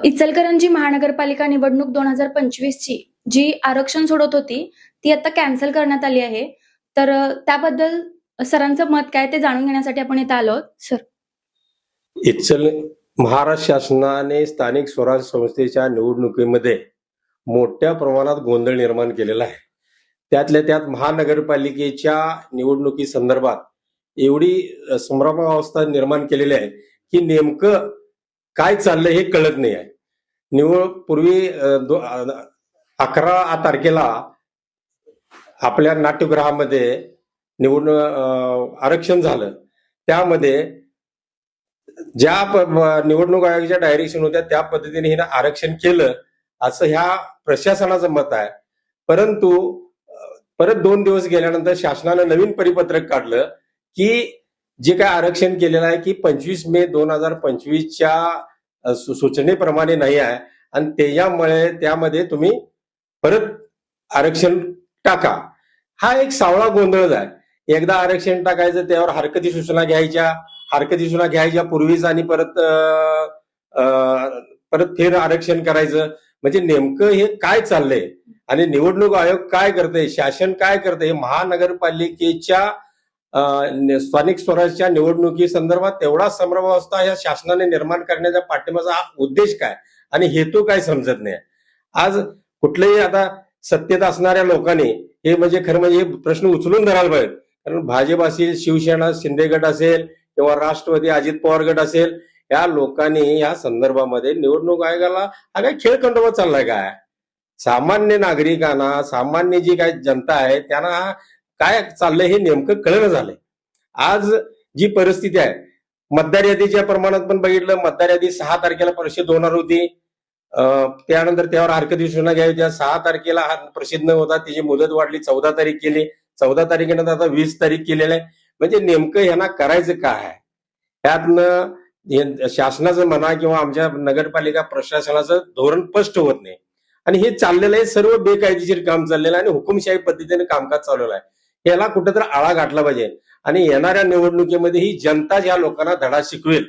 इचलकरंजी महानगरपालिका निवडणूक 2025 ची जी आरक्षण सोडत होती ती आता कॅन्सल करण्यात आली आहे. तर त्याबद्दल सरांचं मत काय ते जाणून घेण्यासाठी आपण इथे आलो आहोत. सर. महाराष्ट्र शासनाने स्थानिक स्वराज्य संस्थेच्या निवडणुकीमध्ये मोठ्या प्रमाणात गोंधळ निर्माण केलेला आहे. त्यातल्या त्यात महानगरपालिकेच्या निवडणुकी संदर्भात एवढी संभ्रमावस्था निर्माण केलेली आहे की नेमकं काय चाललंय हे कळत नाही आहे. पूर्वी 11 तारखेला आपल्या नाट्यगृहामध्ये आरक्षण झालं. त्यामध्ये ज्या निवडणूक आयोगाच्या डायरेक्शन होत्या त्या पद्धतीने हिनं आरक्षण केलं असं ह्या प्रशासनाचं मत आहे. परंतु परत 2 दिवस गेल्यानंतर शासनानं नवीन परिपत्रक काढलं की जे काय आरक्षण केलेलं आहे की 25 मे 2025च्या सूचनेप्रमाणे नाही आहे आणि त्यामध्ये तुम्ही परत आरक्षण टाका. हा एक सावळा गोंधळच आहे. एकदा आरक्षण टाकायचं, त्यावर हरकती सूचना घ्यायच्या पूर्वीच आणि परत फेर आरक्षण करायचं. म्हणजे नेमकं हे काय चाललंय आणि निवडणूक आयोग काय करते, शासन काय करते, महानगरपालिकेच्या स्थानिक स्वराज्याच्या निवडणुकी संदर्भात तेवढा संभ्रमावस्था या शासनाने निर्माण करण्याच्या पाठिंबाचा उद्देश काय आणि हेतू काय समजत नाही. आज कुठलेही आता सत्तेत असणाऱ्या लोकांनी हे म्हणजे खरं म्हणजे हे प्रश्न उचलून धरायला पाहिजे. कारण भाजप असेल, शिवसेना शिंदे गट असेल किंवा राष्ट्रवादी अजित पवार गट असेल, या लोकांनी या संदर्भामध्ये निवडणूक आयोगाला हा काय खेळखंडोबा चाललाय काय? सामान्य नागरिकांना, सामान्य जी काय जनता आहे त्यांना काय चाललंय हे नेमकं कळलं झालंय. आज जी परिस्थिती आहे, मतदार यादीच्या प्रमाणात पण बघितलं, मतदार यादी 6 तारखेला प्रसिद्ध होणार होती. त्यानंतर त्यावर हरकती सूचना घ्यायच्या. 6 तारखेला प्रसिद्ध न होता त्याची मुदत वाढली, 14 तारीख केली. 14 तारखेनंतर आता 20 तारीख केलेलं आहे. म्हणजे नेमकं यांना करायचं काय आहे? त्यातनं शासनाचं म्हणा किंवा आमच्या नगरपालिका प्रशासनाचं धोरण स्पष्ट होत नाही आणि हे चाललेलं आहे सर्व बेकायदेशीर काम चाललेलं आहे आणि हुकुमशाही पद्धतीने कामकाज चालवलं आहे. याला कुठेतरी आळा घातला पाहिजे आणि येणाऱ्या निवडणुकीमध्ये ही जनता ज्या लोकांना धडा शिकवेल